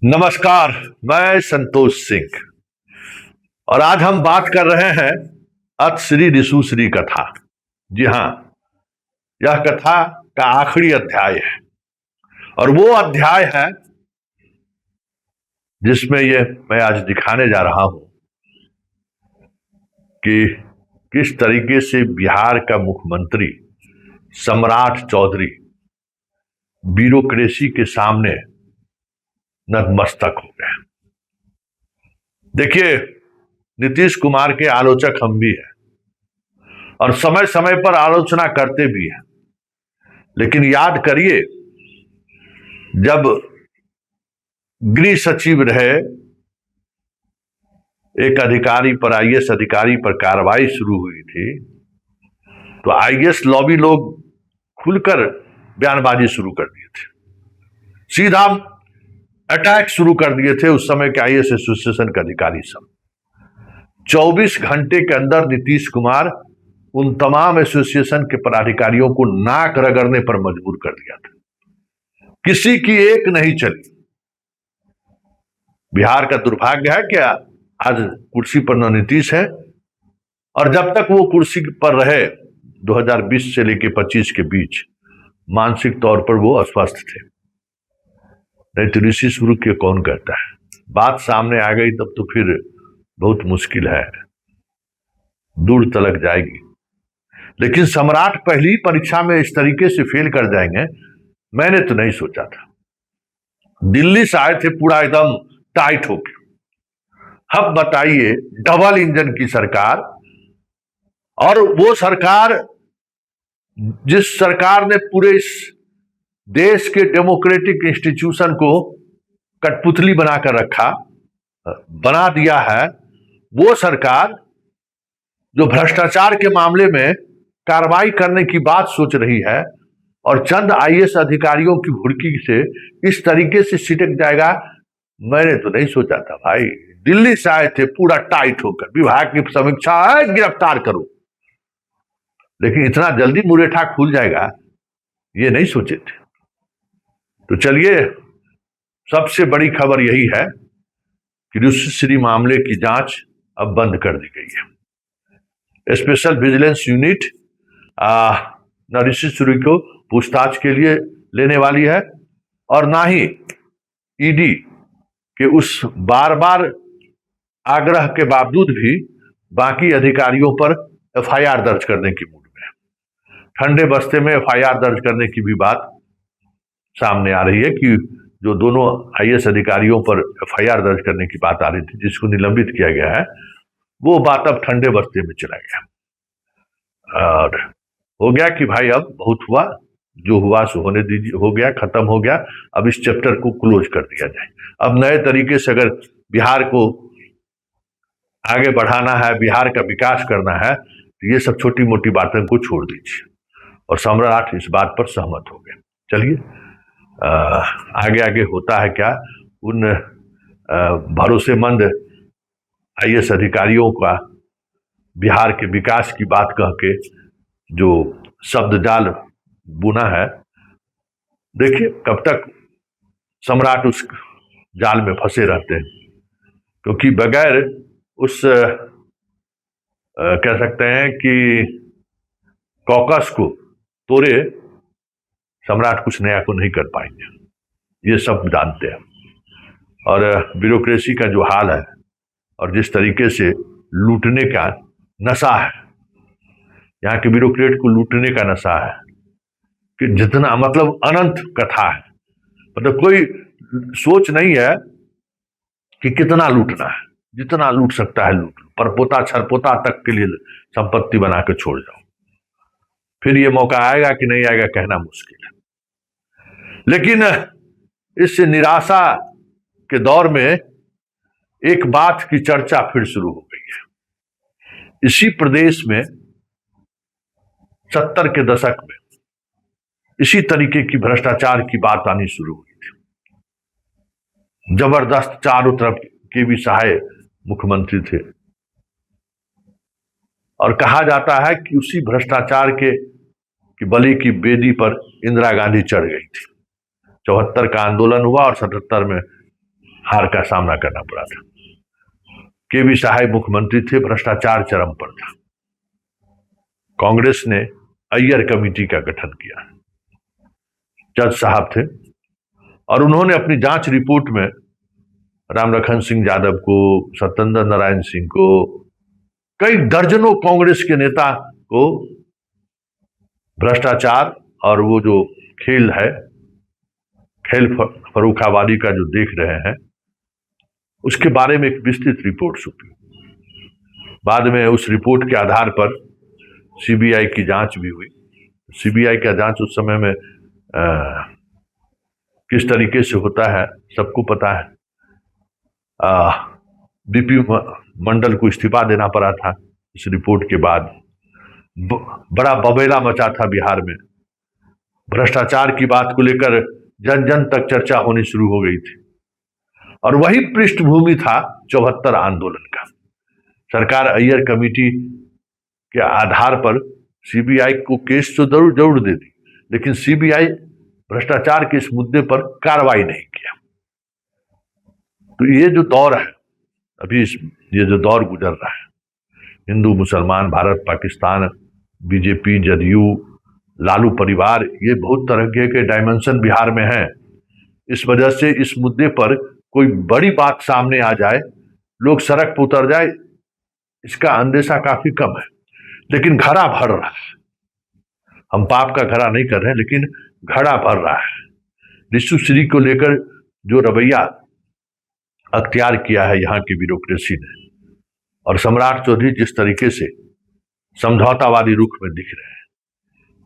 नमस्कार। मैं संतोष सिंह और आज हम बात कर रहे हैं अत श्री ऋषु श्री कथा। जी हाँ, यह कथा का आखिरी अध्याय है और वो अध्याय है जिसमें ये मैं आज दिखाने जा रहा हूं कि किस तरीके से बिहार का मुख्यमंत्री सम्राट चौधरी ब्यूरोक्रेसी के सामने नतमस्तक हो गए। देखिए, नीतीश कुमार के आलोचक हम भी हैं और समय समय पर आलोचना करते भी हैं, लेकिन याद करिए, जब गृह सचिव रहे एक अधिकारी पर, आईएएस अधिकारी पर कार्रवाई शुरू हुई थी, तो आईएएस लॉबी लोग खुलकर बयानबाजी शुरू कर दिए थे, सीधा अटैक शुरू कर दिए थे उस समय के आईएएस एसोसिएशन के अधिकारी सब। 24 घंटे के अंदर नीतीश कुमार उन तमाम एसोसिएशन के पदाधिकारियों को नाक रगड़ने पर मजबूर कर दिया था। किसी की एक नहीं चली। बिहार का दुर्भाग्य है कि आज कुर्सी पर न नीतीश है, और जब तक वो कुर्सी पर रहे 2020 से लेकर 25 के बीच मानसिक तौर पर वो अस्वस्थ थे। नहीं तो ऋषि शुरू के कौन कहता है। बात सामने आ गई तब तो फिर बहुत मुश्किल है, दूर तलक जाएगी। लेकिन सम्राट पहली परीक्षा में इस तरीके से फेल कर जाएंगे, मैंने तो नहीं सोचा था। दिल्ली से आए थे पूरा एकदम टाइट होके। अब बताइए, डबल इंजन की सरकार, और वो सरकार जिस सरकार ने पूरे इस देश के डेमोक्रेटिक इंस्टीट्यूशन को कठपुतली बनाकर रखा, बना दिया है, वो सरकार जो भ्रष्टाचार के मामले में कार्रवाई करने की बात सोच रही है और चंद आईएएस अधिकारियों की भुड़की से इस तरीके से सिटक जाएगा, मैंने तो नहीं सोचा था भाई। दिल्ली से आए थे पूरा टाइट होकर, विभाग की समीक्षा है, गिरफ्तार करो, लेकिन इतना जल्दी मुरेठा खुल जाएगा ये नहीं सोचे थे। तो चलिए, सबसे बड़ी खबर यही है कि ऋषि मामले की जांच अब बंद कर दी गई है। स्पेशल विजिलेंस यूनिट न ऋषि को पूछताछ के लिए लेने वाली है और ना ही ईडी के उस बार बार आग्रह के बावजूद भी बाकी अधिकारियों पर एफआईआर दर्ज करने की मूड में है। ठंडे बस्ते में एफआईआर दर्ज करने की भी बात सामने आ रही है कि जो दोनों आईएएस अधिकारियों पर एफआईआर दर्ज करने की बात आ रही थी, जिसको निलंबित किया गया है, वो बात अब ठंडे बस्ते में चला गया और हो गया कि भाई अब बहुत हुआ, जो हुआ सो होने दीजिए, हो गया, खत्म हो गया। अब इस चैप्टर को क्लोज कर दिया जाए। अब नए तरीके से अगर बिहार को आगे बढ़ाना है, बिहार का विकास करना है, तो ये सब छोटी मोटी बातें को छोड़ दीजिए। और सम्राट इस बात पर सहमत हो गए। चलिए, आगे आगे होता है क्या, उन भरोसेमंद आईएएस अधिकारियों का बिहार के विकास की बात कह के जो शब्द जाल बुना है, देखिए कब तक सम्राट उस जाल में फंसे रहते हैं, क्योंकि बगैर उस कह सकते हैं कि कॉकस को तोड़े सम्राट कुछ नया को नहीं कर पाएंगे, ये सब जानते हैं। और ब्यूरोक्रेसी का जो हाल है और जिस तरीके से लूटने का नशा है, यहाँ के ब्यूरोक्रेट को लूटने का नशा है कि जितना, मतलब अनंत कथा है, मतलब कोई सोच नहीं है कि कितना लूटना है, जितना लूट सकता है लूट लो, परपोता छरपोता तक के लिए संपत्ति बना के छोड़ जाओ। फिर ये मौका आएगा कि नहीं आएगा कहना मुश्किल है। लेकिन इस निराशा के दौर में एक बात की चर्चा फिर शुरू हो गई है। इसी प्रदेश में 70 के दशक में इसी तरीके की भ्रष्टाचार की बात आनी शुरू हुई थी। जबरदस्त, चारों तरफ के भी सहाय मुख्यमंत्री थे और कहा जाता है कि उसी भ्रष्टाचार के बलि की बेदी पर इंदिरा गांधी चढ़ गई थी। 74 का आंदोलन हुआ और 77 में हार का सामना करना पड़ा था। केवी सहाय मुख्यमंत्री थे, भ्रष्टाचार चरम पर था। कांग्रेस ने अय्यर कमेटी का गठन किया, जज साहब थे, और उन्होंने अपनी जांच रिपोर्ट में रामलखन सिंह यादव को, सत्येंद्र नारायण सिंह को, कई दर्जनों कांग्रेस के नेता को भ्रष्टाचार और वो जो खेल है, खेल फर्रुखाबादी का जो देख रहे हैं, उसके बारे में एक विस्तृत रिपोर्ट सौंपी। बाद में उस रिपोर्ट के आधार पर सीबीआई की जांच भी हुई। सीबीआई का जांच उस समय में किस तरीके से होता है सबको पता है। बीपी मंडल को इस्तीफा देना पड़ा था इस रिपोर्ट के बाद। बड़ा बबेला मचा था बिहार में। भ्रष्टाचार की बात को लेकर जन जन तक चर्चा होनी शुरू हो गई थी, और वही पृष्ठभूमि था 74 आंदोलन का। सरकार अय्यर कमेटी के आधार पर सीबीआई को केस तो जरूर दे दी, लेकिन सीबीआई भ्रष्टाचार के इस मुद्दे पर कार्रवाई नहीं किया। तो ये जो दौर है अभी, ये जो दौर गुजर रहा है, हिंदू मुसलमान, भारत पाकिस्तान, बीजेपी, जदयू, लालू परिवार, ये बहुत तरह के डायमेंशन बिहार में हैं। इस वजह से इस मुद्दे पर कोई बड़ी बात सामने आ जाए, लोग सड़क पर उतर जाए, इसका अंदेशा काफी कम है। लेकिन घड़ा भर रहा है। हम पाप का घड़ा नहीं कर रहे हैं, लेकिन घड़ा भर रहा है। ऋषि श्री को लेकर जो रवैया अख्तियार किया है यहाँ की ब्यूरोक्रेसी ने, और सम्राट चौधरी जिस तरीके से समझौतावादी रुख में दिख रहे हैं,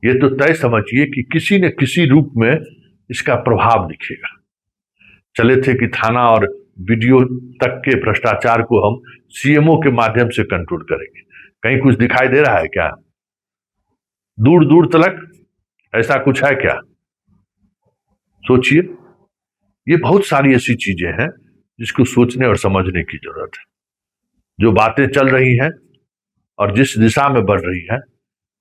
ये तो तय समझिए कि किसी न किसी रूप में इसका प्रभाव दिखेगा। चले थे कि थाना और वीडियो तक के भ्रष्टाचार को हम सीएमओ के माध्यम से कंट्रोल करेंगे। कहीं कुछ दिखाई दे रहा है क्या? दूर दूर तक ऐसा कुछ है क्या? सोचिए। ये बहुत सारी ऐसी चीजें हैं जिसको सोचने और समझने की जरूरत है। जो बातें चल रही हैं और जिस दिशा में बढ़ रही है,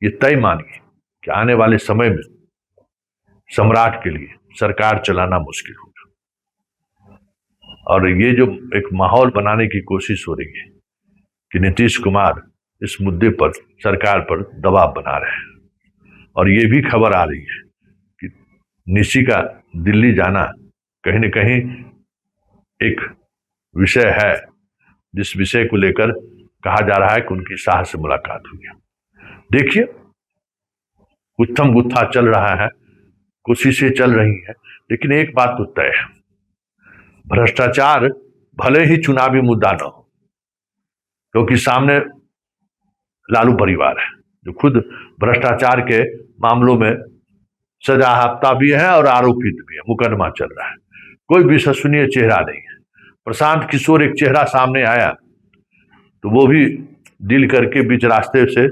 ये तय मानिए कि आने वाले समय में सम्राट के लिए सरकार चलाना मुश्किल होगा। और ये जो एक माहौल बनाने की कोशिश हो रही है कि नीतीश कुमार इस मुद्दे पर सरकार पर दबाव बना रहे हैं, और ये भी खबर आ रही है कि निशी का दिल्ली जाना कहीं न कहीं एक विषय है, जिस विषय को लेकर कहा जा रहा है कि उनकी शाह से मुलाकात हुई है। देखिए, गुत्थम गुत्था चल रहा है, कोशिशें चल रही हैं, लेकिन एक बात तो तय है, भ्रष्टाचार भले ही चुनावी मुद्दा न हो, क्योंकि सामने लालू परिवार है जो खुद भ्रष्टाचार के मामलों में सजायाफ्ता भी है और आरोपित भी है, मुकदमा चल रहा है। कोई विश्वसनीय चेहरा नहीं है। प्रशांत किशोर एक चेहरा सामने आया तो वो भी डील करके बीच रास्ते से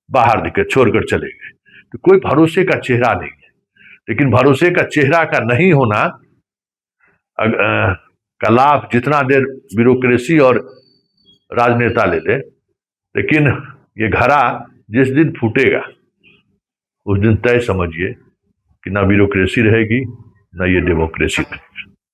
बाहर दिखे, छोड़कर चले गए। तो कोई भरोसे का चेहरा नहीं है। लेकिन भरोसे का चेहरा का नहीं होना का लाभ जितना देर ब्यूरोक्रेसी और राजनेता ले ले, लेकिन ये घड़ा जिस दिन फूटेगा उस दिन तय समझिए कि ना ब्यूरोक्रेसी रहेगी, ना ये डेमोक्रेसी रहेगी।